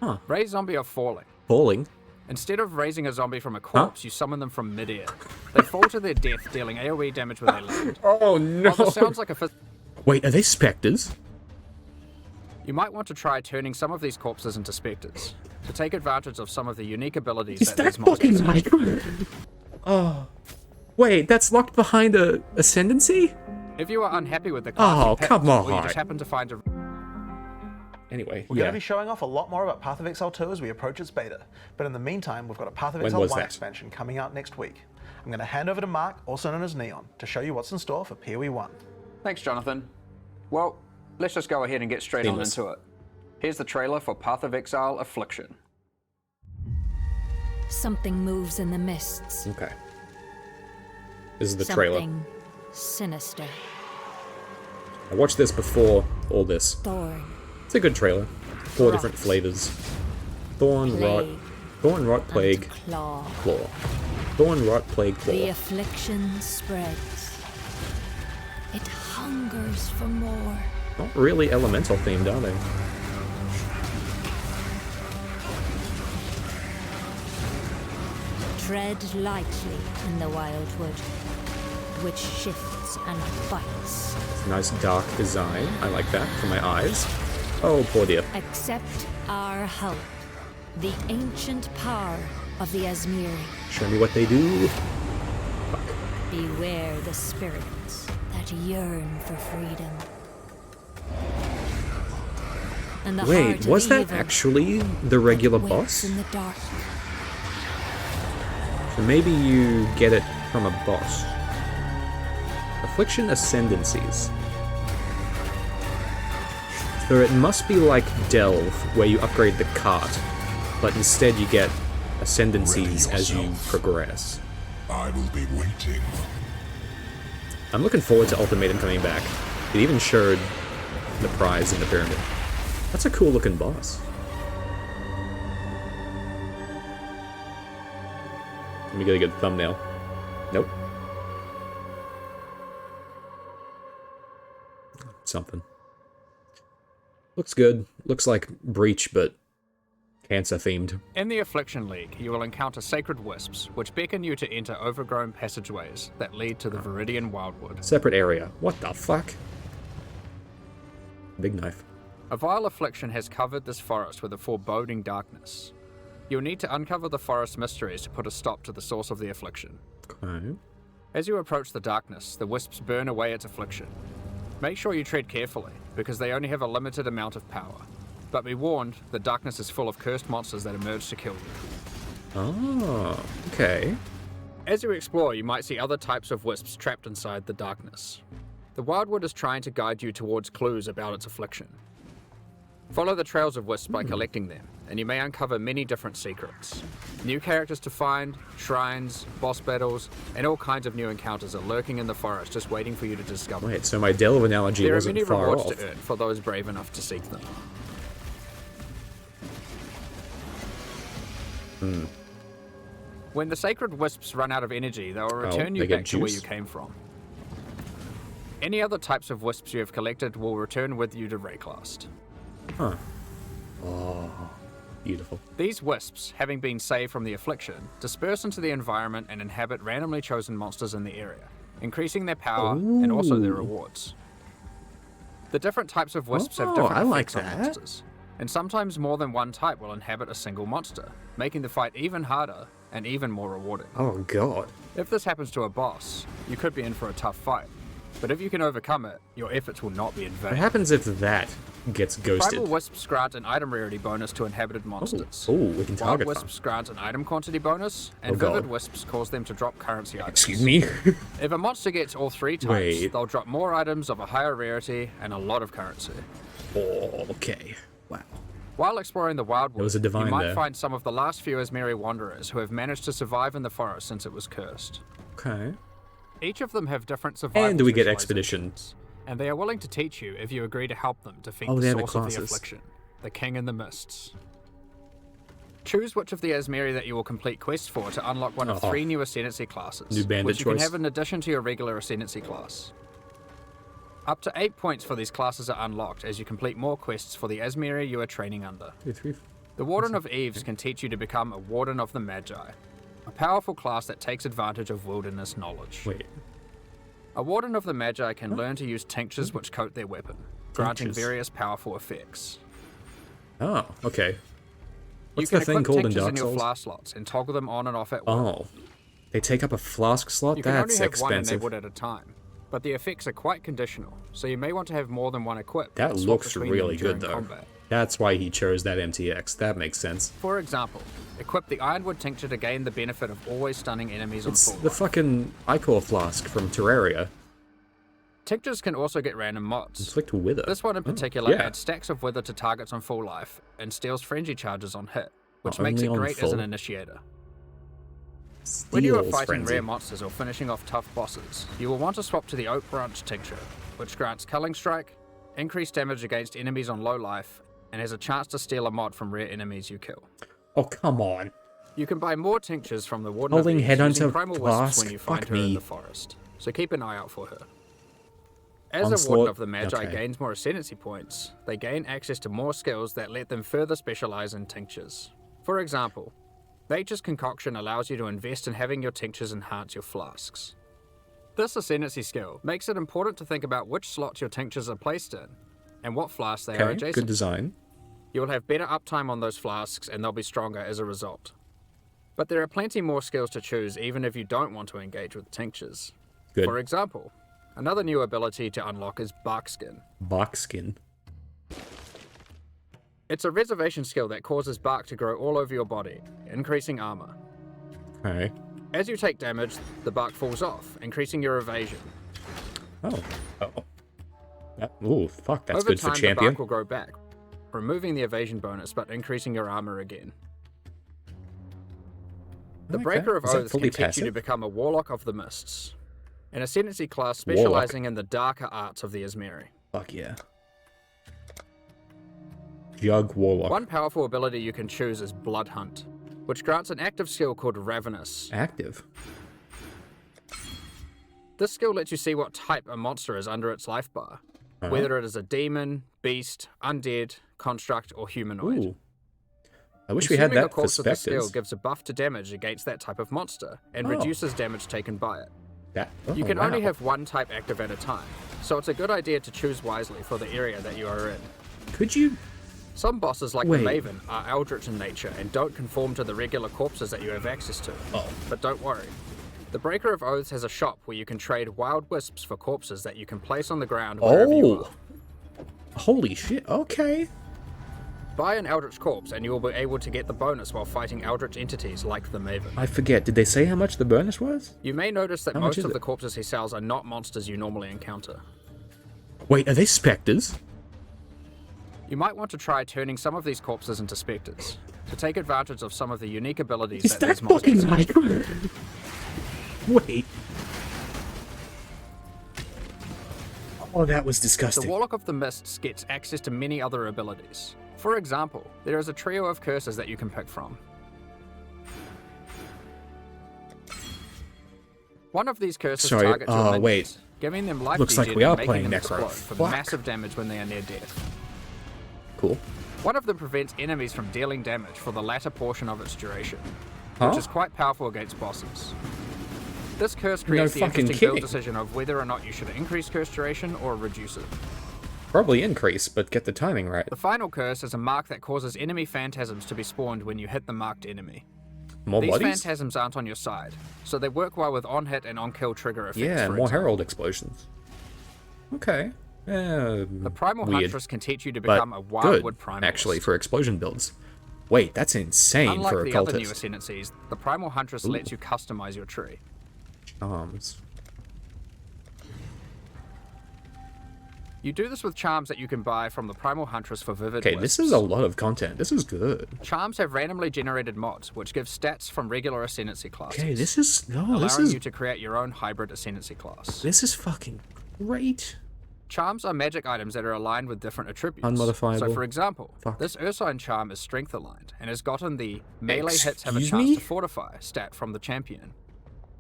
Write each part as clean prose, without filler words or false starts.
Huh. Raise zombie are falling. Falling? Instead of raising a zombie from a corpse, you summon them from midair. They fall to their death, dealing AoE damage when they land. Oh no! While this sounds like a Wait, are they specters? you might want to try turning some of these corpses into specters, to take advantage of some of the unique abilities that these monsters have. Oh. Wait, that's locked behind a ascendancy? If you are unhappy with the Oh, class come on. or you just happen to find a... Anyway, We're going to be showing off a lot more about Path of Exile 2 as we approach its beta, but in the meantime, we've got a Path of When Exile was 1 that? expansion coming out next week. I'm going to hand over to Mark, also known as Neon, to show you what's in store for PoE 1. Thanks, Jonathan. Well, let's just go ahead and get straight Seamless. on into it. Here's the trailer for Path of Exile Affliction. Something moves in the mists. Okay. This is the trailer. Something sinister. I watched this before all this. Thorn. It's a good trailer. 4 different flavors. Thorn, rot, Plague. Thorn, rot, plague, And claw. claw. Thorn, rot, plague, The claw. affliction spreads. It hungers for more. Not really elemental themed, are they? Tread lightly in the wildwood, which shifts and bites. It's a nice dark design. I like that for my eyes. Oh, poor dear. Accept our help. The ancient power of the Asmiri. Show me what they do. Beware the spirits that yearn for freedom. And the Wait, heart of was that evil actually the regular waits boss? in the dark. So maybe you get it from a boss. Affliction ascendancies. So it must be like Delve, where you upgrade the cart, but instead you get ascendancies as you progress. I will be waiting. I'm looking forward to Ultimatum coming back. It even showed the prize in the pyramid. That's a cool looking boss. Let me get a good thumbnail. Nope. Something. Looks good. Looks like Breach, but cancer themed. In the Affliction League, you will encounter sacred wisps, which beckon you to enter overgrown passageways that lead to the Viridian Wildwood. Separate area. What the fuck? Big knife. A vile affliction has covered this forest with a foreboding darkness. You'll need to uncover the forest mysteries to put a stop to the source of the affliction. Okay. As you approach the darkness, the wisps burn away its affliction. Make sure you tread carefully, because they only have a limited amount of power. But be warned, the darkness is full of cursed monsters that emerge to kill you. Oh, okay. As you explore, you might see other types of wisps trapped inside the darkness. The Wildwood is trying to guide you towards clues about its affliction. Follow the trails of wisps by collecting them, and you may uncover many different secrets. New characters to find, shrines, boss battles, and all kinds of new encounters are lurking in the forest just waiting for you to discover. Wait, so my Delve analogy There are wasn't many far rewards off. to earn for those brave enough to seek them. When the sacred wisps run out of energy, they will return you they get back to where juice? you came from. Any other types of wisps you have collected will return with you to Rayclast. Huh. Oh, beautiful. These wisps, having been saved from the affliction, disperse into the environment and inhabit randomly chosen monsters in the area, increasing their power and also their rewards. The different types of wisps have different I like effects on that. monsters, and sometimes more than one type will inhabit a single monster, making the fight even harder and even more rewarding. Oh god. If this happens to a boss, you could be in for a tough fight, but if you can overcome it, your efforts will not be in vain. What happens if that gets ghosted? Tribal wisps grant an item rarity bonus to inhabited monsters. Oh, we can target Wild them. wisps grant an item quantity bonus, and Oh, God. vivid wisps cause them to drop currency items. Excuse me? If a monster gets all three types, Wait. they'll drop more items of a higher rarity and a lot of currency. Oh, okay. Wow. While exploring the Wildwood, There was a divine you might there. find some of the last few Asmiri wanderers who have managed to survive in the forest since it was cursed. Okay. Each of them have different survival And do we get specializations, expedition? and they are willing to teach you if you agree to help them defeat Oh, the they're the source of the classes. affliction, the King in the Mists. Choose which of the Asmiri that you will complete quests for to unlock one of 3 new ascendancy classes, New bandit which you can choice. have in addition to your regular ascendancy class. Up to 8 points for these classes are unlocked as you complete more quests for the Asmiri you are training under. 2, 3, The Warden of Eves can teach you to become a Warden of the Magi, a powerful class that takes advantage of wilderness knowledge. Wait. A Warden of the Magi can learn to use tinctures which coat their weapon, granting Tinctures. various powerful effects. Oh, okay. What's you the can thing equip called in tinctures Dark in your Souls? flask slots and toggle them on and off at will. Oh. They take up a flask slot? You can That's only have one expensive. enabled at a time, but the effects are quite conditional, so you may want to have more than one equipped. That and swap looks between them really good, during though. combat. That's why he chose that MTX. That makes sense. For example, equip the Ironwood Tincture to gain the benefit of always stunning enemies on It's full the life. fucking Ichor Flask from Terraria. Tinctures can also get random mods. Inflict Wither. This one in particular yeah. adds stacks of wither to targets on full life and steals frenzy charges on hit, which Oh, makes it only on great as an full? initiator. When you are Steals fighting Frenzy. rare monsters or finishing off tough bosses, you will want to swap to the Oak Branch Tincture, which grants Culling Strike, increased damage against enemies on low life, and has a chance to steal a mod from rare enemies you kill. Oh, come on. You can buy more tinctures from the Warden Holding of Eves head using onto Primal flask? Wisps when you find Fuck her in me. the forest, so keep an eye out for her. As a Onslaught? Warden of the Magi Okay. gains more ascendancy points, they gain access to more skills that let them further specialize in tinctures. For example, Nature's Concoction allows you to invest in having your tinctures enhance your flasks. This ascendancy skill makes it important to think about which slots your tinctures are placed in, and what flasks they are Okay, adjacent good to. design. You will have better uptime on those flasks and they'll be stronger as a result. But there are plenty more skills to choose even if you don't want to engage with tinctures. Good. For example, another new ability to unlock is Barkskin. Barkskin. It's a reservation skill that causes bark to grow all over your body, increasing armor. Okay. As you take damage, the bark falls off, increasing your evasion. Oh. Oh. Ooh, fuck, that's Over good time, for the champion. bark will grow back, removing the evasion bonus but increasing your armor again. The Okay. Breaker of Is that Oaths fully can teach you passive? to become a Warlock of the Mists, an ascendancy class specializing in the darker arts of the Ismeri. Fuck yeah. Jug Warlock. One powerful ability you can choose is Blood Hunt, which grants an active skill called Ravenous. Active. This skill lets you see what type a monster is under its life bar, whether it is a demon, beast, undead, construct, or humanoid. Ooh. I wish we had Consuming a that for corpse of the skill specters. gives a buff to damage against that type of monster, and Oh. reduces damage taken by it. You Oh, can wow. only have one type active at a time, so it's a good idea to choose wisely for the area that you are in. Could you... Some bosses, like Wait. the Maven, are eldritch in nature and don't conform to the regular corpses that you have access to. Oh. But don't worry. The Breaker of Oaths has a shop where you can trade wild wisps for corpses that you can place on the ground wherever you Oh. are. Holy shit, okay. Buy an eldritch corpse and you will be able to get the bonus while fighting eldritch entities like the Maven. I forget, did they say how much the bonus was? You may notice that How much most is of it? the corpses he sells are not monsters you normally encounter. Wait, are they specters? You might want to try turning some of these corpses into specters, to take advantage of some of the unique abilities Is that that these monsters fucking have. Necro? Wait. Oh, that was The disgusting. Warlock of the Mists gets access to many other abilities. For example, there is a trio of curses that you can pick from. One of these curses Sorry, targets your minions, wait. giving them life Looks like regen we are and making playing them Necro. explode for Fuck. massive damage when they are near death. Cool. One of them prevents enemies from dealing damage for the latter portion of its duration, Huh? which is quite powerful against bosses. This curse creates the fucking interesting build kidding. decision of whether or not you should increase curse duration or reduce it. Probably increase, but get the timing right. The final curse is a mark that causes enemy phantasms to be spawned when you hit the marked enemy. More These bodies? phantasms aren't on your side, so they work well with on-hit and on-kill trigger effects. Yeah, for more example. herald explosions. Okay. The Primal weird, Huntress can teach you to but become a Wildwood good, Primalist. actually, for explosion builds. Wait, that's insane Unlike for a the other new cultist. ascendancies, the Primal Huntress lets you customize your tree. Charms. You do this with charms that you can buy from the Primal Huntress for Vivid Okay, this Wisps. is a lot of content. This is good. Charms have randomly generated mods, which give stats from regular ascendancy classes, Okay, this is no, this allowing is you to create your own hybrid ascendancy class. this is fucking great. Charms are magic items that are aligned with different attributes. Unmodifiable. So, for example, Fuck. this Ursine charm is strength aligned and has gotten the melee hits have a Excuse chance me? to fortify stat from the champion,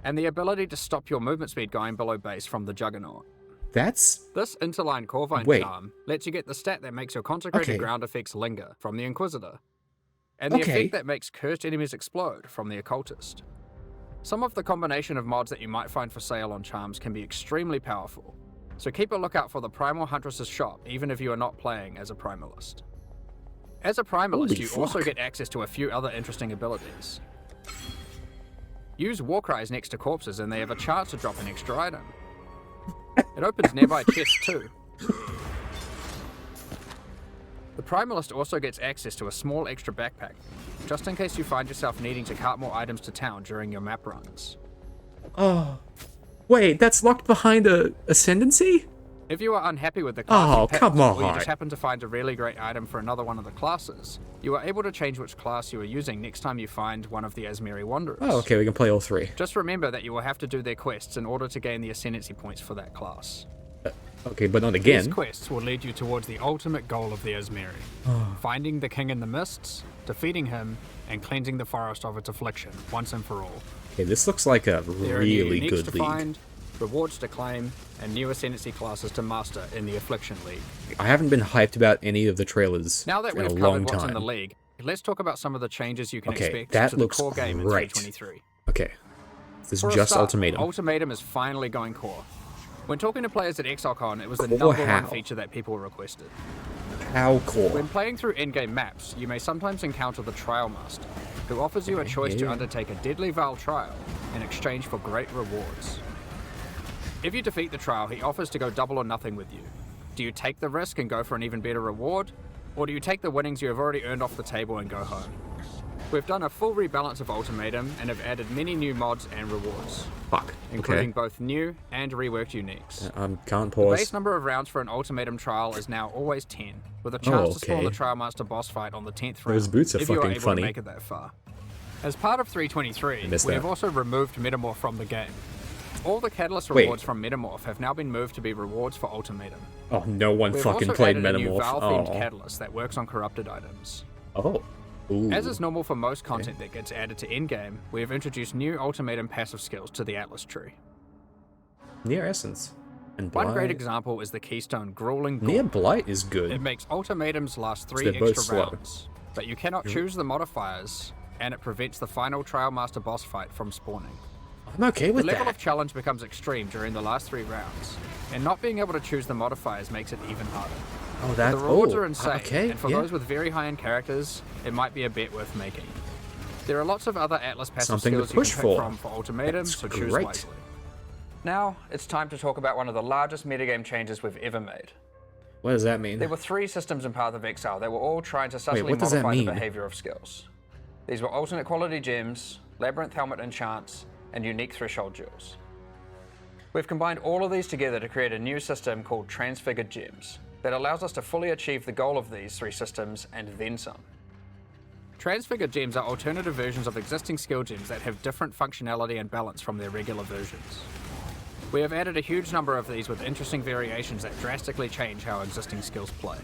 and the ability to stop your movement speed going below base from the Juggernaut. That's This interline Corvine Wait. charm lets you get the stat that makes your consecrated Okay. ground effects linger from the Inquisitor. and the Okay. effect that makes cursed enemies explode from the occultist. Some of the combination of mods that you might find for sale on Charms can be extremely powerful, so keep a lookout for the Primal Huntress's shop even if you are not playing as a Primalist. As a Primalist, Holy you fuck. also get access to a few other interesting abilities. Use Warcries next to corpses and they have a chance to drop an extra item. It opens nearby chests too. The Primalist also gets access to a small extra backpack, just in case you find yourself needing to cart more items to town during your map runs. Oh. Wait, that's locked behind a ascendancy? If you are unhappy with the class Oh, you picked, come or you on. just happen to find a really great item for another one of the classes, you are able to change which class you are using next time you find one of the Asmeri Wanderers. Oh, okay, we can play all three. Just remember that you will have to do their quests in order to gain the ascendancy points for that class. Okay, but not These again. quests will lead you towards the ultimate goal of the Asmeri. Finding the King in the Mists, defeating him, and cleansing the forest of its affliction, once and for all. Okay, this looks like a There are new really uniques good to league. find, rewards to claim, and new ascendancy classes to master in the Affliction League. I haven't been hyped about any of the trailers Now that in a we've long covered what's in time. the league, let's talk about some of the changes you can Okay, expect that to the looks core game in great. 323. Okay. This is For a just start, Ultimatum. Ultimatum is finally going core. When talking to players at ExileCon, it was the Core number how? one feature that people requested. How core? When playing through in-game maps, you may sometimes encounter the Trial Master, who offers you a choice to yeah. undertake a deadly Val trial in exchange for great rewards. If you defeat the trial, he offers to go double or nothing with you. Do you take the risk and go for an even better reward, or do you take the winnings you have already earned off the table and go home? We've done a full rebalance of Ultimatum and have added many new mods and rewards, Fuck. including Okay. both new and reworked uniques. Can't The pause. base number of rounds for an Ultimatum trial is now always 10, with a chance to spawn okay. the Trial Master boss fight on the 10th round Those boots are if you are fucking able funny. to make it that far. As part of 323, missed we that. have also removed Metamorph from the game. All the Catalyst Wait. rewards from Metamorph have now been moved to be rewards for Ultimatum. Oh, no one We've fucking also played added a new Metamorph. Val-themed Oh. Catalyst that works on corrupted items. Oh. Ooh. As is normal for most content that gets added to endgame, we have introduced new Ultimatum passive skills to the Atlas tree. Near Essence. And One great Blight. example is the Keystone Grueling Near Gaunt. Blight is It good. makes Ultimatums last 3 they're both extra slow. rounds, but you cannot choose the modifiers, and it prevents the final Trial Master boss fight from spawning. I'm okay The with level that. of challenge becomes extreme during the last 3 rounds, and not being able to choose the modifiers makes it even harder. Oh, that's... The rewards oh, are insane, okay, and for yeah. those with very high-end characters, it might be a bet worth making. There are lots of other Atlas passive Something to skills you push can pick for. from Ultimatum, That's so choose great. wisely. Now, it's time to talk about one of the largest metagame changes we've ever made. What does that mean? There were 3 systems in Path of Exile that were all trying to subtly what does that modify the mean? behavior of skills. These were alternate quality gems, Labyrinth Helmet enchants, and unique threshold jewels. We've combined all of these together to create a new system called Transfigured Gems that allows us to fully achieve the goal of these 3 systems and then some. Transfigured Gems are alternative versions of existing skill gems that have different functionality and balance from their regular versions. We have added a huge number of these with interesting variations that drastically change how existing skills play.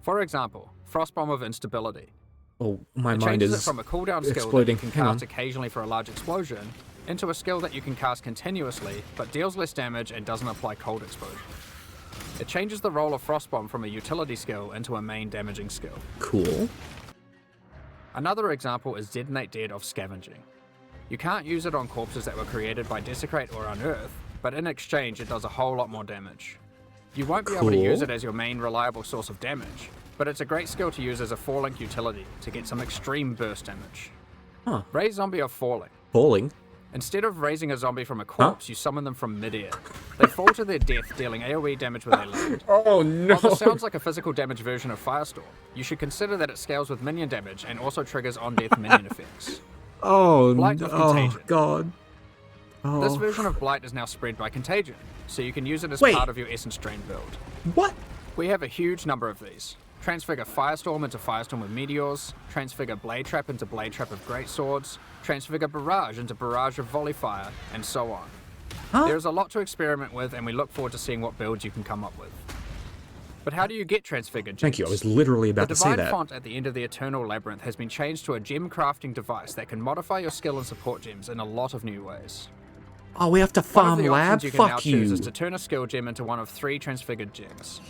For example, Frostbomb of Instability. Oh, my It mind changes is it from a cooldown skill that exploding. you can Hang on. cast occasionally for a large explosion, into a skill that you can cast continuously, but deals less damage and doesn't apply cold exposure. It changes the role of Frostbomb from a utility skill into a main damaging skill. Cool. Another example is Detonate Dead of Scavenging. You can't use it on corpses that were created by Desecrate or Unearth, but in exchange it does a whole lot more damage. You won't be able to use Cool. it as your main reliable source of damage, but it's a great skill to use as a 4-link utility to get some extreme burst damage. Huh. Raise Zombie of Falling. Falling. Instead of raising a zombie from a corpse, you summon them from mid-air. They fall to their death, dealing AoE damage when they land. Oh, no. While this sounds like a physical damage version of Firestorm, you should consider that it scales with minion damage and also triggers on-death minion effects. Oh, Blight of Contagion. God. Oh. This version of Blight is now spread by Contagion, so you can use it as Wait. part of your Essence Drain build. What? We have a huge number of these. Transfigure Firestorm into Firestorm with Meteors, Transfigure Blade Trap into Blade Trap of Greatswords, Transfigure Barrage into Barrage of Volley Fire, and so on. Huh? There is a lot to experiment with, and we look forward to seeing what builds you can come up with. But how do you get Transfigured gems? Thank you. I was literally about The to say Divine that. font at the end of the Eternal Labyrinth has been changed to a gem crafting device that can modify your skill and support gems in a lot of new ways. Oh, we have to One of farm the lab? options you can now Fuck choose you. is to turn a skill gem into one of 3 Transfigured gems.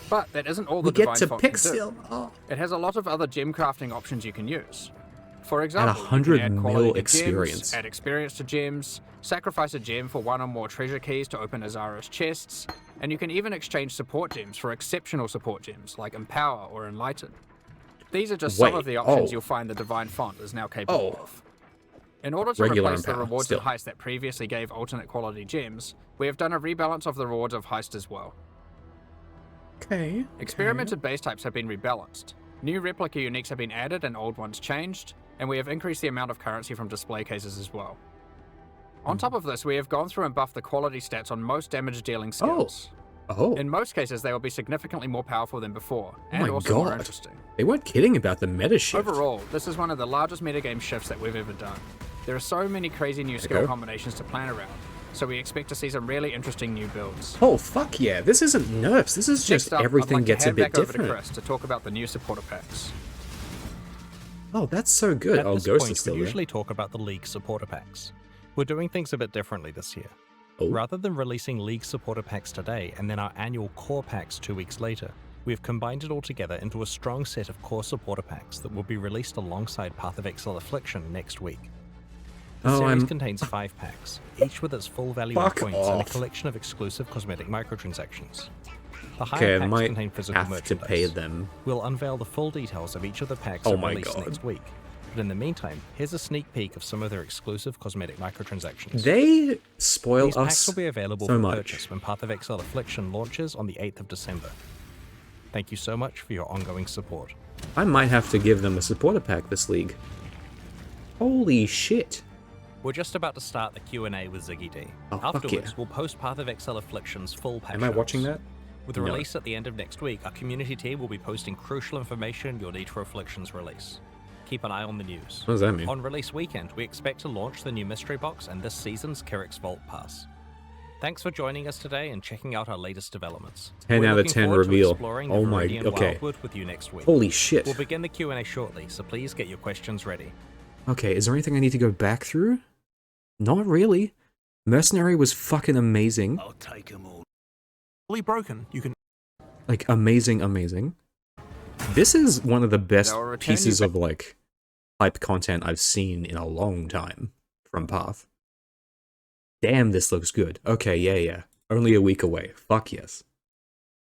But that isn't all We the get Divine to Font pick can do. still. Oh. It has a lot of other gem crafting options you can use. For At example, you 100 can add mil quality to experience. gems, add experience to gems, sacrifice a gem for one or more treasure keys to open Azara's chests, and you can even exchange support gems for exceptional support gems like Empower or Enlighten. These are just some of the options you'll find the Divine Font is now capable of. In order to Regular replace the Empower, rewards still. of Heist that previously gave alternate quality gems, we have done a rebalance of the rewards of Heist as well. Okay. Experimented base types have been rebalanced. New replica uniques have been added and old ones changed, and we have increased the amount of currency from display cases as well. On top of this, we have gone through and buffed the quality stats on most damage dealing skills. Oh. In most cases, they will be significantly more powerful than before, Oh and my also more God. interesting. They weren't kidding about the meta shift. Overall, this is one of the largest metagame shifts that we've ever done. There are so many crazy new skill combinations to plan around, so we expect to see some really interesting new builds. Oh, fuck yeah. This isn't nerfs. This is just Next up, everything I'd like gets to a hand bit back over to different. Chris to talk about the new supporter packs. Oh, that's so good. At Oh, this Ghost point, is still we there. usually talk about the League supporter packs. We're doing things a bit differently this year. Oh. Rather than releasing League supporter packs today and then our annual core packs 2 weeks later, we've combined it all together into a strong set of core supporter packs that will be released alongside Path of Exile Affliction next week. The series contains 5 packs, each with its full value of Fuck points and a off. collection of exclusive cosmetic microtransactions. The higher Okay, I packs might contain physical have to merchandise. pay them. We'll unveil the full details of each of the packs Oh at my release God. next week. But in the meantime, here's a sneak peek of some of their exclusive cosmetic microtransactions. They spoil These us packs will be available so for much. purchase when Path of Exile Affliction launches on the 8th of December. Thank you so much for your ongoing support. I might have to give them a supporter pack this league. Holy shit. We're just about to start the Q&A with Ziggy D. Oh, fuck Afterwards, yeah. we'll post Path of Exile Affliction's full patch Am I watching notes. that? With the No. release at the end of next week, our community team will be posting crucial information you'll need for Affliction's release. Keep an eye on the news. What does that mean? On release weekend, we expect to launch the new mystery box and this season's Kyrix Vault Pass. Thanks for joining us today and checking out our latest developments. 10 We're out of looking 10 forward to reveal. exploring the Oh my- Viridian okay. Wildwood with you next week. Holy shit. We'll begin the Q&A shortly, so please get your questions ready. Okay, is there anything I need to go back through? Not really. Mercenary was fucking amazing. I'll take 'em all. Fully broken. You can Like, amazing. This is one of the best They'll return you pieces back- of, like, hype content I've seen in a long time from Path. Damn, this looks good. Okay, yeah. Only a week away. Fuck yes.